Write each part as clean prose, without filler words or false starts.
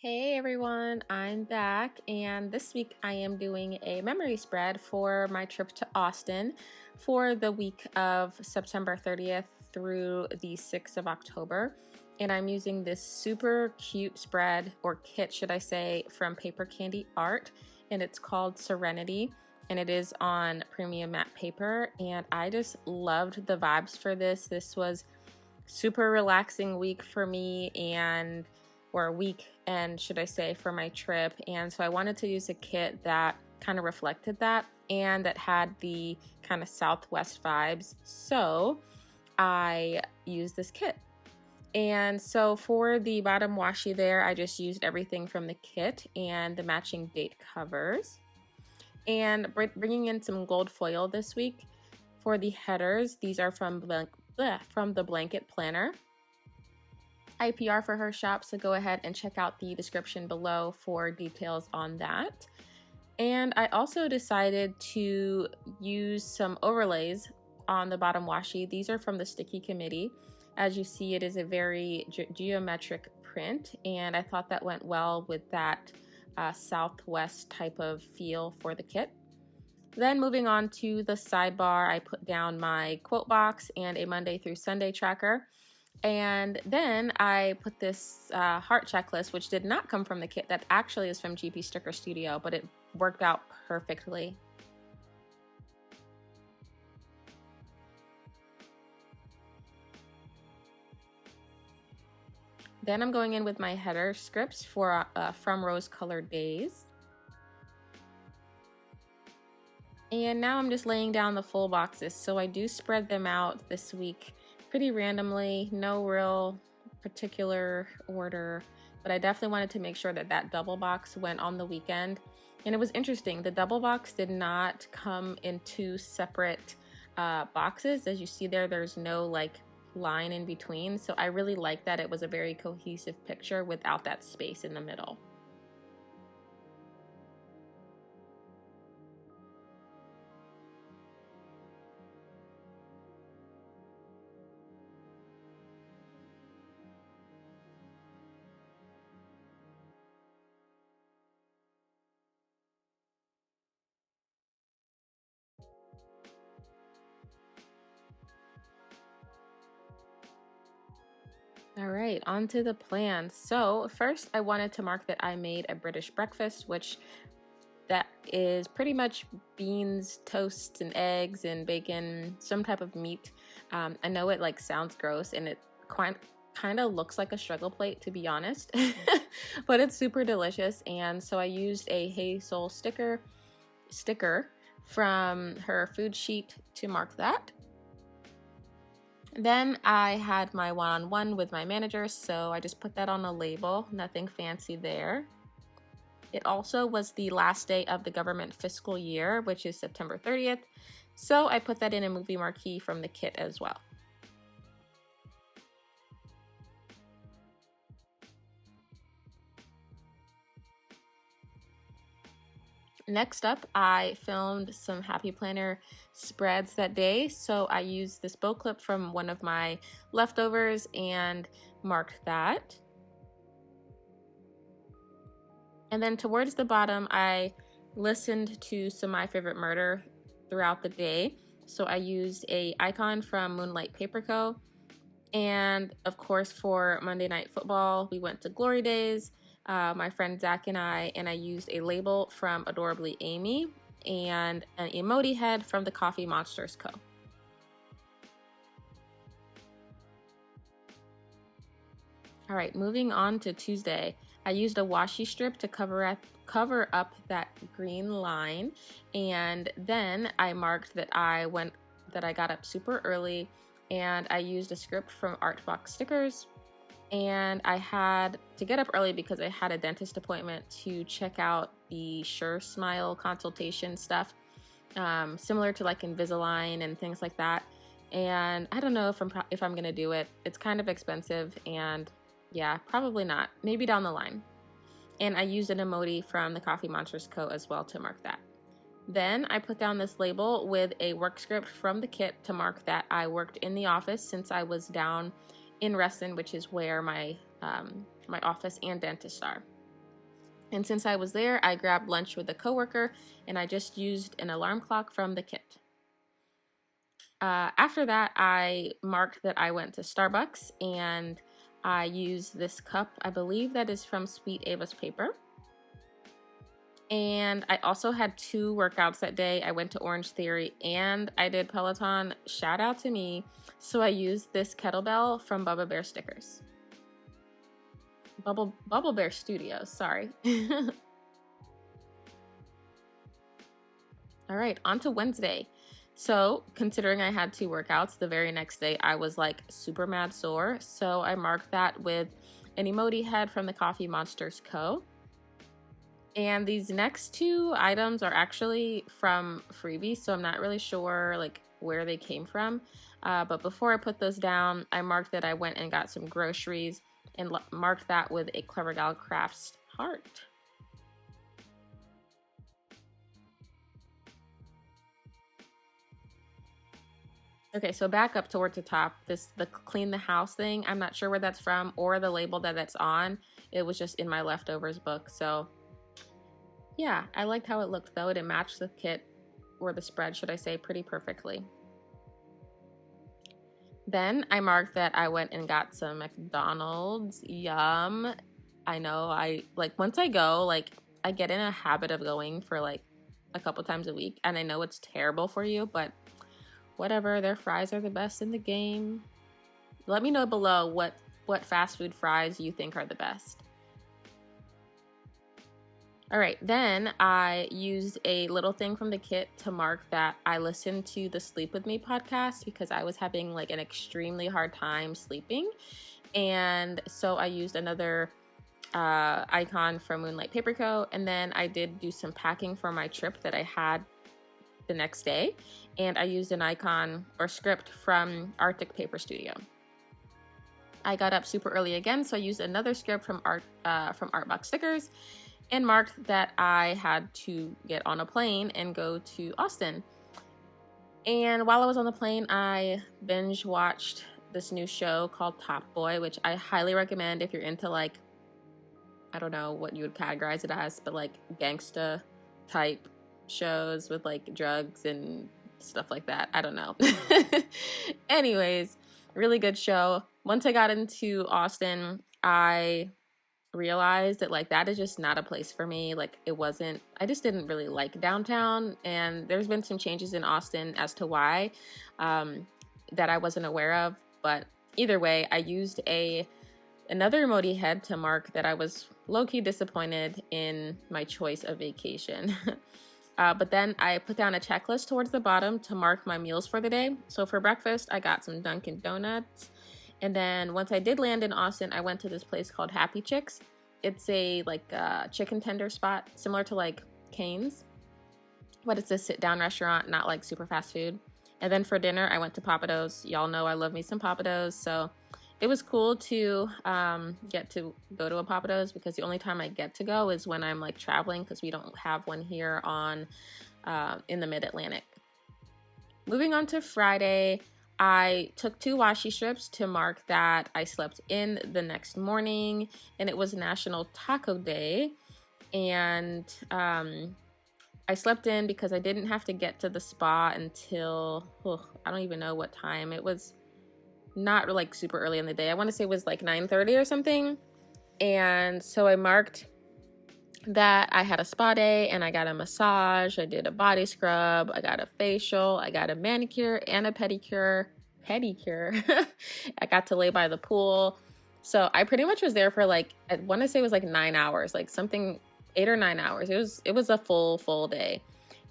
Hey everyone, I'm back, and this week I am doing a memory spread for my trip to Austin for the week of September 30th through the 6th of October. And I'm using this super cute spread, or kit should I say, from Paper Candy Art, and it's called Serenity, and it is on premium matte paper. And I just loved the vibes for this. This was super relaxing week for me, and or a weekend, should I say, for my trip. And so I wanted to use a kit that kind of reflected that and that had the kind of Southwest vibes. So I used this kit. And so for the bottom washi there, I just used everything from the kit and the matching date covers. And bringing in some gold foil this week for the headers. These are from the Blanket Planner. IPR for her shop, so go ahead and check out the description below for details on that. And I also decided to use some overlays on the bottom washi. These are from the Sticky Committee. As you see, it is a very geometric print, and I thought that went well with that Southwest type of feel for the kit. Then moving on to the sidebar, I put down my quote box and a Monday through Sunday tracker. And then I put this heart checklist, which did not come from the kit. That actually is from GP Sticker Studio, but it worked out perfectly. Then I'm going in with my header scripts for From Rose Colored Days. And now I'm just laying down the full boxes. So I do spread them out this week pretty randomly, no real particular order, but I definitely wanted to make sure that that double box went on the weekend. And it was interesting, the double box did not come in two separate boxes. As you see there, there's no like line in between. So I really like that it was a very cohesive picture without that space in the middle. All right, on to the plan. So first I wanted to mark that I made a British breakfast, which that is pretty much beans, toast, and eggs, and bacon, some type of meat. I know it like sounds gross, and it kind of looks like a struggle plate, to be honest, but it's super delicious. And so I used a Hazel sticker from her food sheet to mark that. Then I had my one-on-one with my manager, so I just put that on a label, nothing fancy there. It also was the last day of the government fiscal year, which is September 30th, so I put that in a movie marquee from the kit as well. Next up, I filmed some Happy Planner spreads that day, so I used this bow clip from one of my leftovers and marked that. And then towards the bottom, I listened to some My Favorite Murder throughout the day, so I used a icon from Moonlight Paper Co. And of course, for Monday Night Football, we went to Glory Days. My friend Zach and I used a label from Adorably Amy and an emoji head from the Coffee Monsters Co. All right, moving on to Tuesday. I used a washi strip to cover up that green line, and then I marked that I got up super early, and I used a script from Artbox Stickers. And I had to get up early because I had a dentist appointment to check out the Sure Smile consultation stuff, similar to like Invisalign and things like that. And I don't know if I'm gonna do it. It's kind of expensive, and yeah, probably not. Maybe down the line. And I used an emoji from the Coffee Monsters Co. as well to mark that. Then I put down this label with a work script from the kit to mark that I worked in the office since I was down in Reston, which is where my office and dentist are. And since I was there, I grabbed lunch with a coworker, and I just used an alarm clock from the kit. After that, I marked that I went to Starbucks, and I used this cup. I believe that is from Sweet Ava's Paper. And I also had 2 workouts that day. I went to Orange Theory and I did Peloton. Shout out to me. So I used this kettlebell from Bubba Bear Stickers. Bubble Bear Studios, sorry. All right, on to Wednesday. So considering I had 2 workouts, the very next day I was like super mad sore. So I marked that with an emoji head from the Coffee Monsters Co. And these next 2 items are actually from freebies, so I'm not really sure like where they came from. But before I put those down, I marked that I went and got some groceries and marked that with a Clever Gal Crafts heart. Okay, so back up towards the top, the clean the house thing, I'm not sure where that's from or the label that that's on. It was just in my leftovers book. So yeah, I liked how it looked though. It matched the kit, or the spread, should I say, pretty perfectly. Then I marked that I went and got some McDonald's. Yum. I know, once I go, like I get in a habit of going for like a couple times a week, and I know it's terrible for you, but whatever, their fries are the best in the game. Let me know below what fast food fries you think are the best. All right, then I used a little thing from the kit to mark that I listened to the Sleep With Me podcast because I was having like an extremely hard time sleeping. And so I used another icon from Moonlight Paper Co. And then I did do some packing for my trip that I had the next day. And I used an icon or script from Arctic Paper Studio. I got up super early again, so I used another script from Artbox Stickers and marked that I had to get on a plane and go to Austin. And while I was on the plane, I binge watched this new show called Top Boy, which I highly recommend if you're into like, I don't know what you would categorize it as, but like gangsta type shows with like drugs and stuff like that. I don't know. Anyways, really good show. Once I got into Austin, I realized that like that is just not a place for me. Like I just didn't really like downtown, and there's been some changes in Austin as to why that I wasn't aware of. But either way, I used another emoji head to mark that I was low-key disappointed in my choice of vacation. But then I put down a checklist towards the bottom to mark my meals for the day. So for breakfast, I got some Dunkin' Donuts. And then once I did land in Austin, I went to this place called Happy Chicks. It's a chicken tender spot, similar to like Cane's, but it's a sit-down restaurant, not like super fast food. And then for dinner, I went to Pappadeaux's. Y'all know I love me some Pappadeaux's, so it was cool to get to go to a Pappadeaux's because the only time I get to go is when I'm like traveling, because we don't have one here in the Mid-Atlantic. Moving on to Friday, I took 2 washi strips to mark that I slept in the next morning, and it was National Taco Day. And I slept in because I didn't have to get to the spa until, I don't even know what time. It was not like super early in the day. I want to say it was like 9:30 or something. And so I marked that I had a spa day and I got a massage, I did a body scrub, I got a facial, I got a manicure and a pedicure. I got to lay by the pool. So I pretty much was there for like, I want to say it was like 9 hours, like something 8 or 9 hours. It was a full day.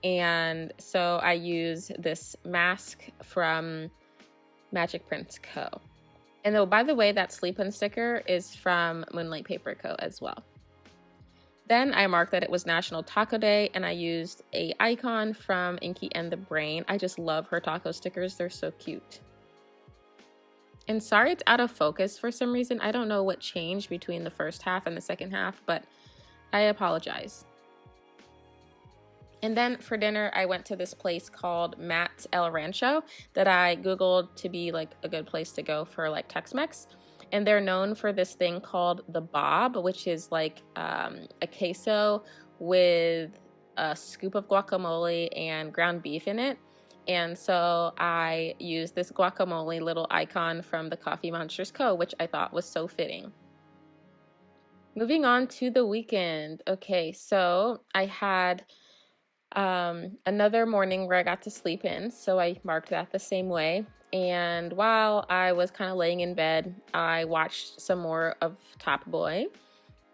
And so I used this mask from Magic Prints Co. And though, by the way, that sleep-in sticker is from Moonlight Paper Co. as well. Then I marked that it was National Taco Day, and I used a icon from Inky and the Brain. I just love her taco stickers. They're so cute. And sorry it's out of focus for some reason. I don't know what changed between the first half and the second half, but I apologize. And then for dinner, I went to this place called Matt's El Rancho that I Googled to be like a good place to go for like Tex-Mex. And they're known for this thing called the bob, which is like a queso with a scoop of guacamole and ground beef in it. And so I used this guacamole little icon from the Coffee Monsters Co., which I thought was so fitting. Moving on to the weekend. Okay, so I had another morning where I got to sleep in, so I marked that the same way. And while I was kind of laying in bed, I watched some more of Top Boy.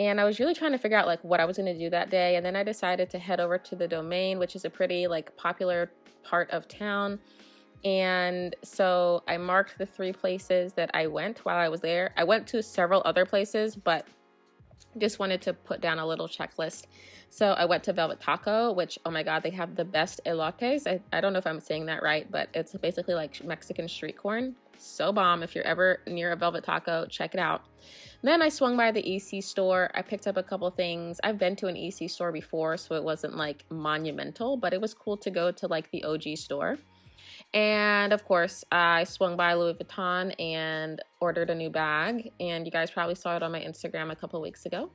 And I was really trying to figure out like what I was going to do that day. And then I decided to head over to the Domain, which is a pretty like popular part of town. And so I marked the 3 places that I went while I was there. I went to several other places, but just wanted to put down a little checklist. So I went to Velvet Taco, which, oh my God, they have the best elotes. I don't know if I'm saying that right, but it's basically like Mexican street corn. So bomb. If you're ever near a Velvet Taco, check it out. Then I swung by the EC store. I picked up a couple things. I've been to an EC store before, so it wasn't like monumental, but it was cool to go to like the OG store. And of course, I swung by Louis Vuitton and ordered a new bag. And you guys probably saw it on my Instagram a couple weeks ago.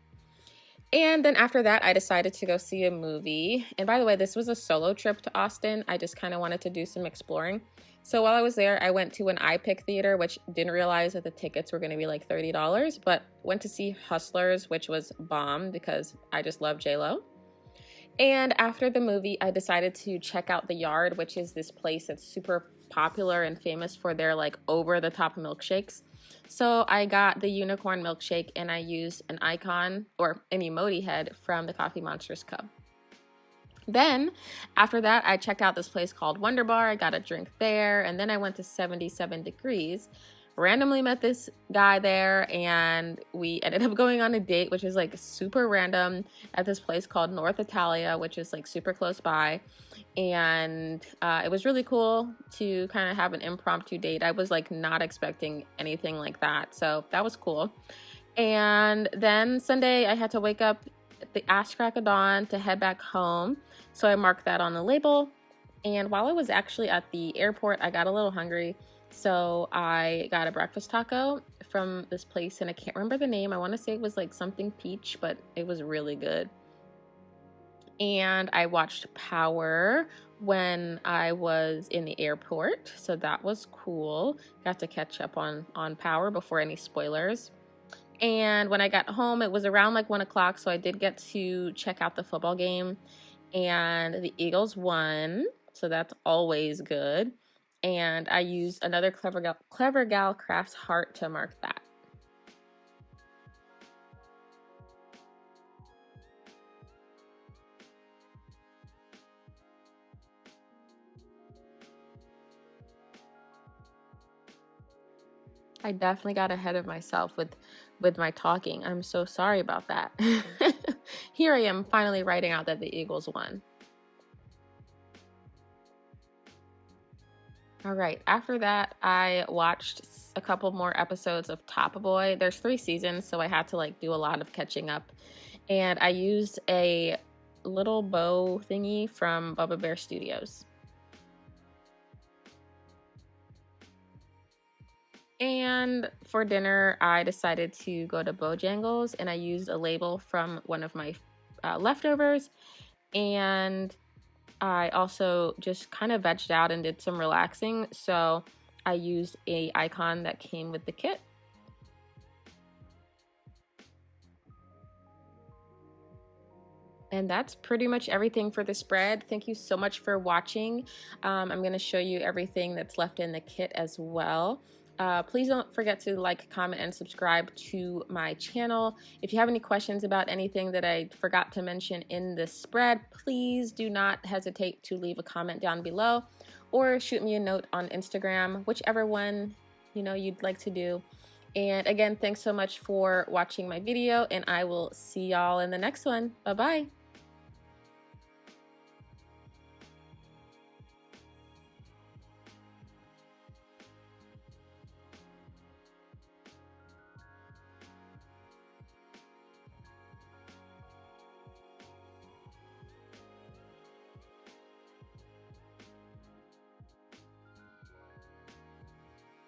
And then after that, I decided to go see a movie. And by the way, this was a solo trip to Austin. I just kind of wanted to do some exploring. So while I was there, I went to an iPic theater, which didn't realize that the tickets were going to be like $30, but went to see Hustlers, which was bomb because I just love J-Lo. And after the movie, I decided to check out The Yard, which is this place that's super popular and famous for their like over-the-top milkshakes. So I got the unicorn milkshake and I used an icon or an emoji head from the Coffee Monsters Co. Then after that, I checked out this place called Wonder Bar. I got a drink there, and then I went to 77 Degrees. Randomly met this guy there, and we ended up going on a date, which is like super random, at this place called North Italia, which is like super close by. And it was really cool to kind of have an impromptu date. I was like not expecting anything like that, so that was cool. And then Sunday, I had to wake up at the ass crack of dawn to head back home, so I marked that on the label. And while I was actually at the airport, I got a little hungry, so I got a breakfast taco from this place, and I can't remember the name. I want to say it was like something peach, but it was really good. And I watched Power when I was in the airport, so that was cool. Got to catch up on Power before any spoilers. And when I got home, it was around like 1 o'clock, so I did get to check out the football game. And the Eagles won, so that's always good. And I used another Clever Gal Crafts heart to mark that. I definitely got ahead of myself with my talking. I'm so sorry about that. Here I am finally writing out that the Eagles won. All right, after that, I watched a couple more episodes of Top Boy. There's 3 seasons, so I had to like do a lot of catching up. And I used a little bow thingy from Bubba Bear Studios. And for dinner, I decided to go to Bojangles, and I used a label from one of my leftovers. And I also just kind of vegged out and did some relaxing, so I used a icon that came with the kit. And that's pretty much everything for the spread. Thank you so much for watching. I'm going to show you everything that's left in the kit as well. Please don't forget to like, comment, and subscribe to my channel. If you have any questions about anything that I forgot to mention in this spread, please do not hesitate to leave a comment down below or shoot me a note on Instagram, whichever one you'd like to do. And again, thanks so much for watching my video, and I will see y'all in the next one. Bye-bye.